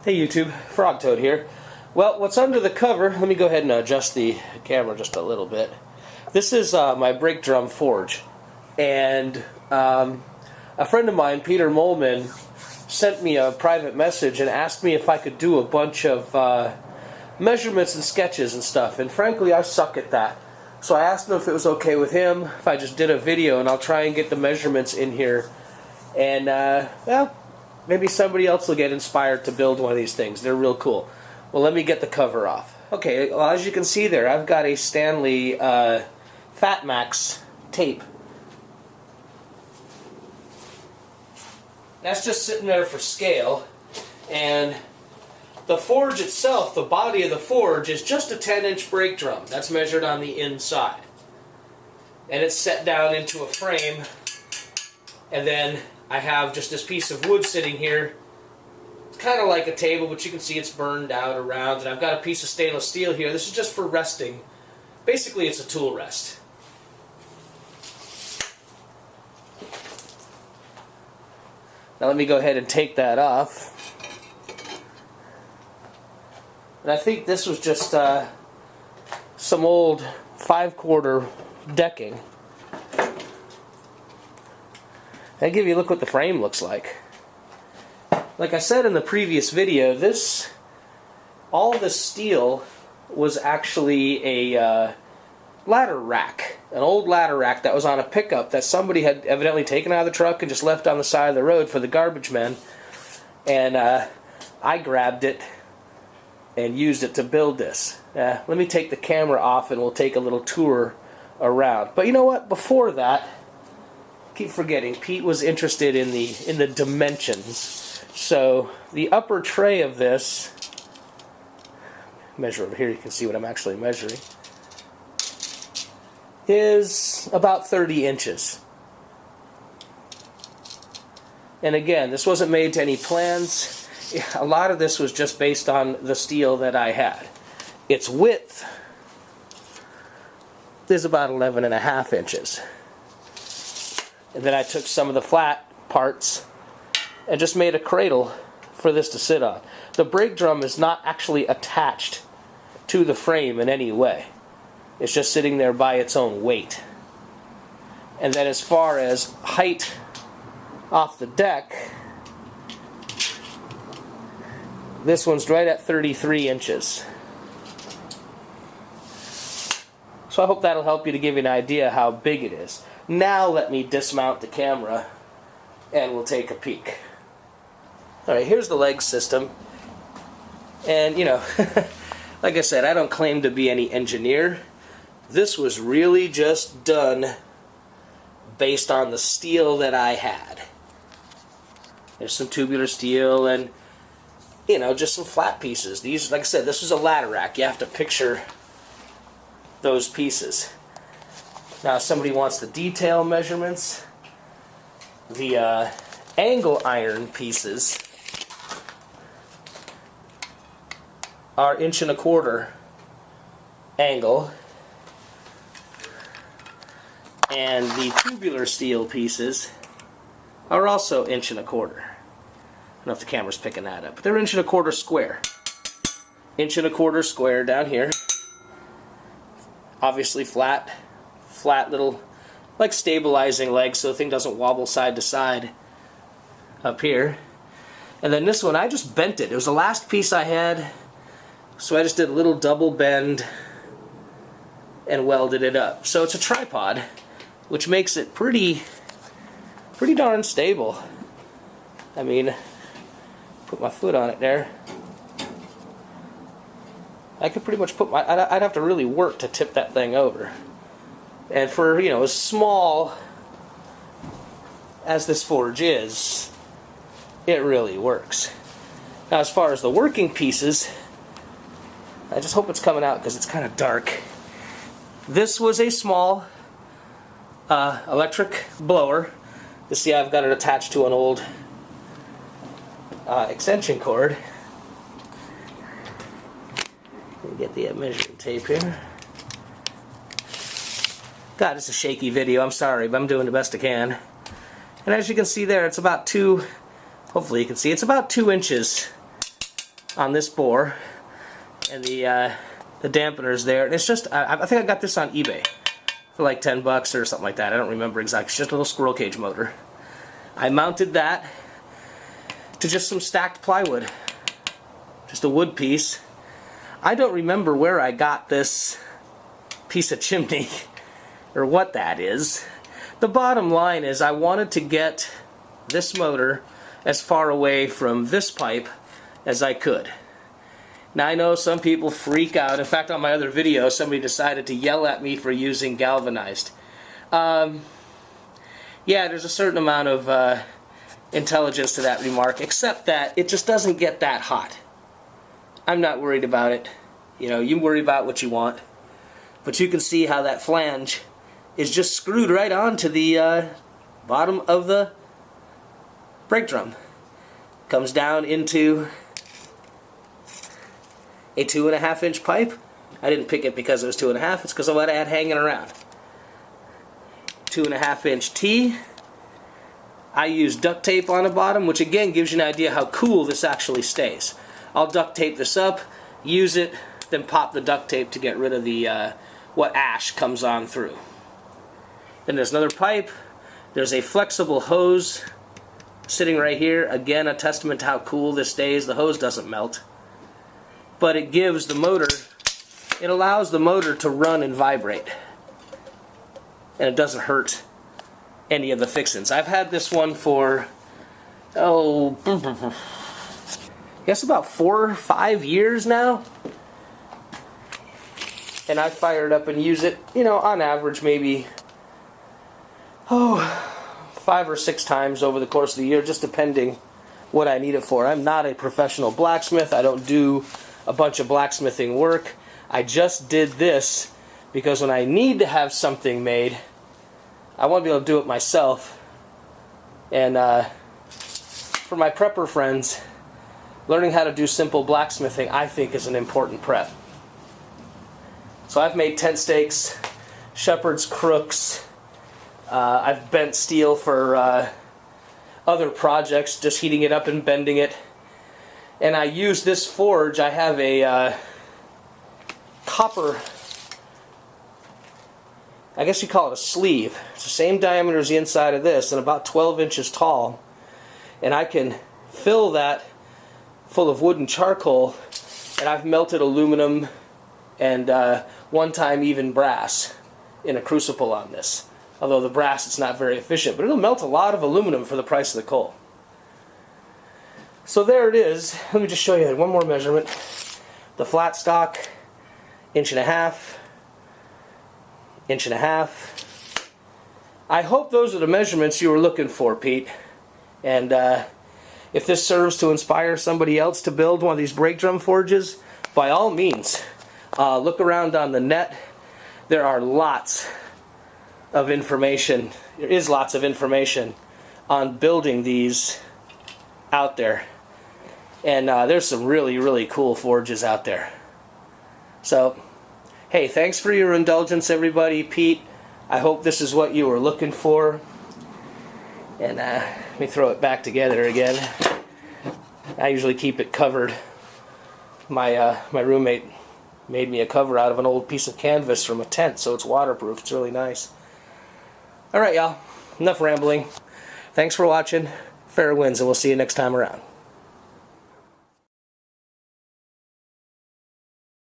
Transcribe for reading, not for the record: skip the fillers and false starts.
Hey YouTube, Frogtoad here. Well, what's under the cover, let me go ahead and adjust the camera just a little bit. This is my brake drum forge. And a friend of mine, Peter Molman, sent me a private message and asked me if I could do a bunch of measurements and sketches and stuff. And frankly, I suck at that. So I asked him if it was okay with him, if I just did a video, and I'll try and get the measurements in here. And, well, maybe somebody else will get inspired to build one of these things. They're real cool. Well, let me get the cover off. Okay, well, as you can see there, I've got a Stanley Fat Max tape. That's just sitting there for scale. And the forge itself, the body of the forge, is just a 10-inch brake drum. That's measured on the inside. And it's set down into a frame. And then I have just this piece of wood sitting here. It's kind of like a table, but you can see it's burned out around. And I've got a piece of stainless steel here. This is just for resting. Basically, it's a tool rest. Now let me go ahead and take that off. And I think this was just some old 5/4 decking. I'll give you a look what the frame looks like. Like I said in the previous video, all this steel was actually a ladder rack. An old ladder rack that was on a pickup that somebody had evidently taken out of the truck and just left on the side of the road for the garbage men. And I grabbed it and used it to build this. Let me take the camera off and we'll take a little tour around. But you know what? Before that, keep forgetting, Pete was interested in the dimensions. So the upper tray of this, measure over here, you can see what I'm actually measuring, is about 30 inches. And again, this wasn't made to any plans. A lot of this was just based on the steel that I had. Its width is about 11.5 inches. And then I took some of the flat parts and just made a cradle for this to sit on. The brake drum is not actually attached to the frame in any way. It's just sitting there by its own weight. And then as far as height off the deck, this one's right at 33 inches. So I hope that'll help you to give you an idea how big it is. Now let me dismount the camera and we'll take a peek. Alright, here's the leg system. And you know, like I said, I don't claim to be any engineer. This was really just done based on the steel that I had. There's some tubular steel and, you know, just some flat pieces. These, like I said, this was a ladder rack. You have to picture those pieces. Now, if somebody wants the detail measurements, the angle iron pieces are 1.25 inch angle, and the tubular steel pieces are also 1.25 inch. I don't know if the camera's picking that up, but they're 1.25 inch square. 1.25 inch square down here. Obviously flat little, like stabilizing legs so the thing doesn't wobble side to side up here. And then this one, I just bent it. It was the last piece I had, so I just did a little double bend and welded it up. So it's a tripod, which makes it pretty darn stable. I mean, put my foot on it there. I could pretty much I'd have to really work to tip that thing over. And for, you know, as small as this forge is, it really works. Now, as far as the working pieces, I just hope it's coming out because it's kind of dark. This was a small electric blower. You see, I've got it attached to an old extension cord. Let me get the measuring tape here. God, it's a shaky video, I'm sorry, but I'm doing the best I can. And as you can see there, it's about hopefully you can see, it's about 2 inches on this bore, and the dampeners there. And it's just, I think I got this on eBay for like 10 bucks or something like that. I don't remember exactly. It's just a little squirrel cage motor. I mounted that to just some stacked plywood, just a wood piece. I don't remember where I got this piece of chimney or what that is. The bottom line is I wanted to get this motor as far away from this pipe as I could. Now I know some people freak out. In fact, on my other video somebody decided to yell at me for using galvanized. Yeah, there's a certain amount of intelligence to that remark, except that it just doesn't get that hot. I'm not worried about it. You know, you worry about what you want. But you can see how that flange is just screwed right onto the bottom of the brake drum. Comes down into a 2.5 inch pipe. I didn't pick it because it was 2.5, it's because of what I had hanging around. 2.5 inch T. I use duct tape on the bottom, which again gives you an idea how cool this actually stays. I'll duct tape this up, use it, then pop the duct tape to get rid of the what ash comes on through. Then there's another pipe. There's a flexible hose sitting right here. Again, a testament to how cool this stays. The hose doesn't melt, but it gives the motor, it allows the motor to run and vibrate, and it doesn't hurt any of the fixings. I've had this one for, I guess about 4 or 5 years now, and I fire it up and use it, you know, on average maybe 5 or 6 times over the course of the year, just depending what I need it for. I'm not a professional blacksmith. I don't do a bunch of blacksmithing work. I just did this because when I need to have something made, I want to be able to do it myself. And for my prepper friends, learning how to do simple blacksmithing, I think, is an important prep. So I've made tent stakes, shepherd's crooks. I've bent steel for other projects, just heating it up and bending it. And I use this forge. I have a copper, I guess you call it a sleeve. It's the same diameter as the inside of this and about 12 inches tall. And I can fill that full of wood and charcoal, and I've melted aluminum and one time even brass in a crucible on this. Although the brass, it's not very efficient, but it'll melt a lot of aluminum for the price of the coal. So there it is. Let me just show you one more measurement. The flat stock, 1.5 inches, 1.5 inches. I hope those are the measurements you were looking for, Pete. And if this serves to inspire somebody else to build one of these brake drum forges, by all means, look around on the net. There are lots of information. There is lots of information on building these out there. And there's some really, really cool forges out there. So, hey, thanks for your indulgence, everybody. Pete, I hope this is what you were looking for. And let me throw it back together again. I usually keep it covered. My roommate made me a cover out of an old piece of canvas from a tent, so it's waterproof. It's really nice. Alright, y'all. Enough rambling. Thanks for watching. Fair winds, and we'll see you next time around.